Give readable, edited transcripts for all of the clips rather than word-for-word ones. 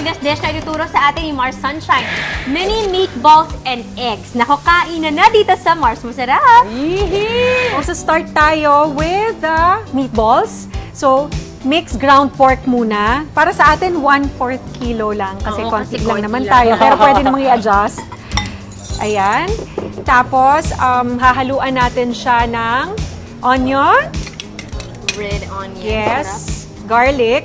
Next dish na ituturo sa atin ni Mars Sunshine. Mini meatballs and eggs. Nako, kainan na dito sa Mars Masarap. So, start tayo with the meatballs. So, mixed ground pork muna. Para sa atin, 1/4 kilo lang. Kasi Oo, konti kasi lang konti naman lang. tayo. Pero pwede namang i-adjust. Ayan. Tapos, hahaluan natin siya ng onion. Red onion. Yes. Garlic.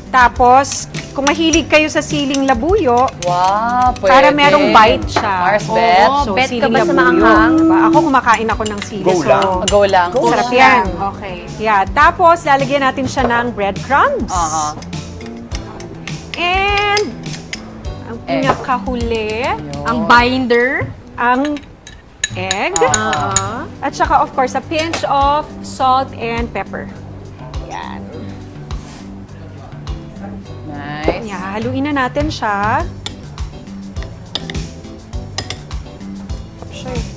Tapos, kung mahilig kayo sa siling labuyo, Wow, pwede. para merong bite siya. Mars, bet. Oo. So, Bet ka siling ba sa labuyo. maanghang? Diba? Ako kumakain ako ng sili. Go lang. Go lang. Sarap yan. Okay. Yeah. Tapos, lalagyan natin siya ng breadcrumbs. And, ang pinakahuli, Ang binder. ang egg. At saka, of course, a pinch of salt and pepper. Yan. Nice. Yeah, haluin na natin siya.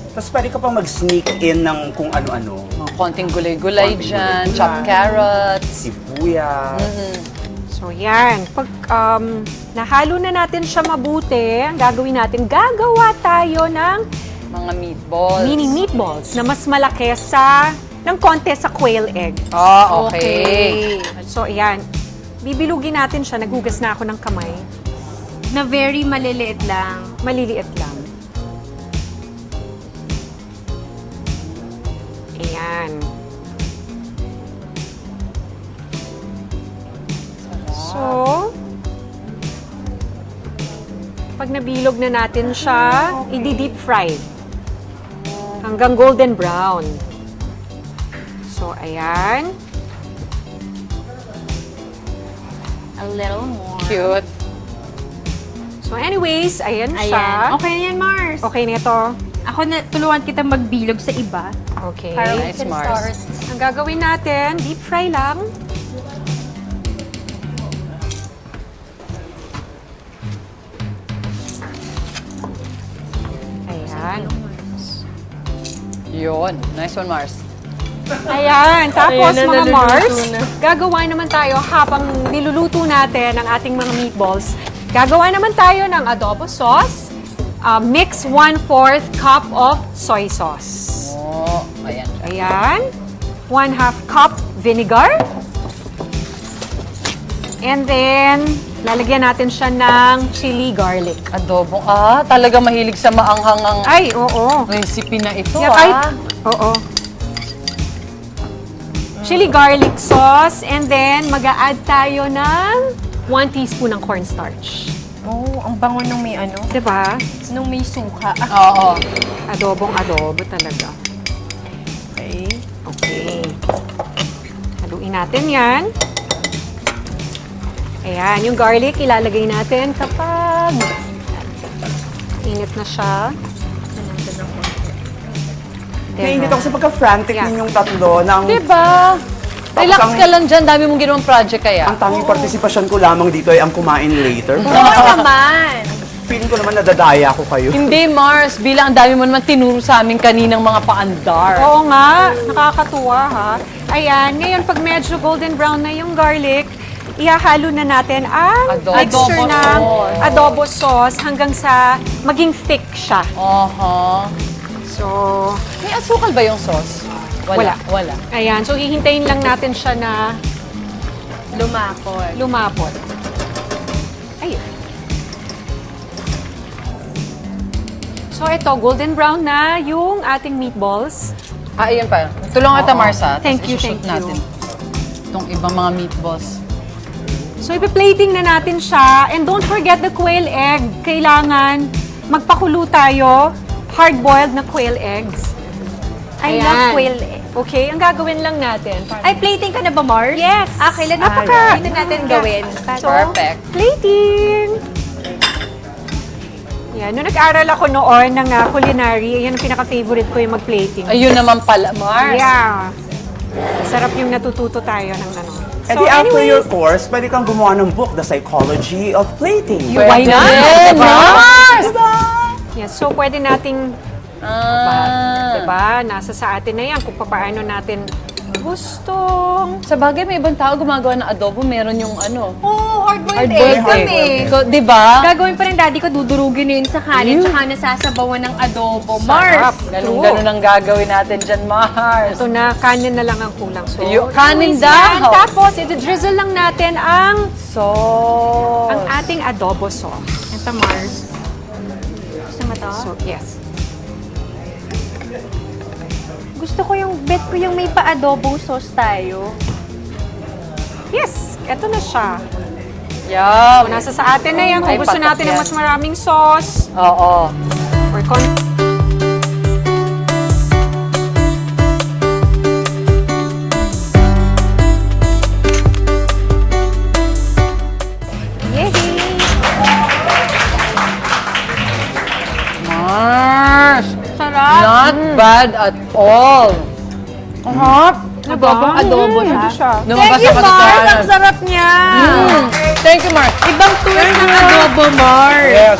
Tapos pwede ka pang mag-sneak in ng kung ano-ano. Mga konting gulay-gulay Konting dyan, gulay-gulay. chopped carrots. Sibuyas. So, yan. Pag nahalo na natin siya mabuti, ang gagawin natin, gagawa tayo ng Mga meatballs. mini meatballs na mas malaki ng konti sa quail egg. Oh, okay. So, ayan. Bibilugin natin siya. Naghugas na ako ng kamay. Na very maliliit lang. Maliliit lang. Ayan. So, pag nabilog na natin siya, i-deep fry. Hanggang golden brown. So, ayan. A little more. Cute. So, anyways, ayan siya. Ayan. Okay na yan, Mars. Okay na ito. Ako na tulungan kita magbilog sa iba. Okay. Para we Nice, can Mars. start. Ang gagawin natin, deep fry lang. Ayan. Yun. Nice one, Mars. Ayan. Tapos, Ayan na, mga naluluto Mars, na. gagawa naman tayo habang niluluto natin ang ating mga meatballs. Gagawa naman tayo ng adobo sauce. Mix 1/4 cup of soy sauce. Oh, ayan. Ayan. 1/2 cup vinegar. And then, lalagyan natin siya ng chili garlic. Adobo. Talaga mahilig sa maanghang ang Ay, oo. recipe na ito, Yeah, kahit, oo. Chili garlic sauce. And then, mag-a-add tayo ng 1 teaspoon ng cornstarch. Oh, ang bango nung may ano. Diba? Nung may suka. Oo. Adobong-adobo talaga. Okay. Okay. Haluin natin yan. Ayan, yung garlic ilalagay natin kapag init na siya. Nainit ako sa pagka-frantic Yeah. ninyong tatlo ng Diba? Relax ang- ka lang dyan. Dami mong ginawang project kaya. ang tanging partisipasyon ko lamang dito ay ang kumain later. Oo naman. Feeling ko naman nadadaya ko kayo. Hindi, Mars. Bilang ang dami mo naman tinuro sa amin kaninang mga paandar. Oo nga, nakakatuwa ha. Ayan, ngayon pag medyo golden brown na yung garlic, ihahalo na natin ang Adobo mixture ng sauce. adobo sauce hanggang sa maging thick siya. So, May asukal ba yung sauce? Wala. Wala. ayan. So, hihintayin lang natin siya na Lumakot. lumapot. Ayun. So, ito, golden brown na yung ating meatballs. Ayun pa. Tulungan kita, Mars, ha? Thank Tapos you, isushoot thank you. natin itong ibang mga meatballs. So, ipi-plating na natin siya. And don't forget the quail egg. Kailangan magpakulo tayo. Hard-boiled na quail eggs. I Ayan. love quail egg. Okay, ang gagawin lang natin. Ay, plating ka na ba, Mars? Yes. Kailan Napaka- dito natin gawin? So, Perfect. plating! Yan, nung nag-aral ako noon ng culinary, yan ang pinaka-favorite ko yung mag-plating. Ayun naman pala, Mars. Yeah. Sarap yung natututo tayo ng ano. E di after your course, pwede kang gumawa ng book, The Psychology of Plating. Why not? Pwede, Diba? Mars! Yes, so pwede nating, Ah. diba, nasa sa atin na yan kung paano natin gustong. Sa bagay, may ibang tao gumagawa ng adobo, meron yung ano. Oo, hard-boiled egg kami. So, di ba? Gagawin pa rin daddy ko, dudurugin na yun sa kanin, tsaka nasasabawan ng adobo. Sarap. Mars! Ganun ang gagawin natin dyan, Mars. Ito na, kanin na lang ang kulang. So, Kanin yan. daw. Tapos, i-drizzle lang natin ang Sauce. ating adobo sauce. Ito, Mars. Gusto mo to? So, yes. Gusto ko yung, bet ko yung may pa-adobong sauce tayo. Yes, eto na siya. Yum. Nasa sa atin na yan. Kung Ay, gusto patok natin ng yan. mas maraming sauce, Oo. or Yay! Mars. Sarap! Not bad at all. Adobong adobo siya. Lumabas Thank you, sa Mars! katotohanan. Ang sarap niya! Thank you, Mars. Ibang twist ng adobo, Mars! Yes.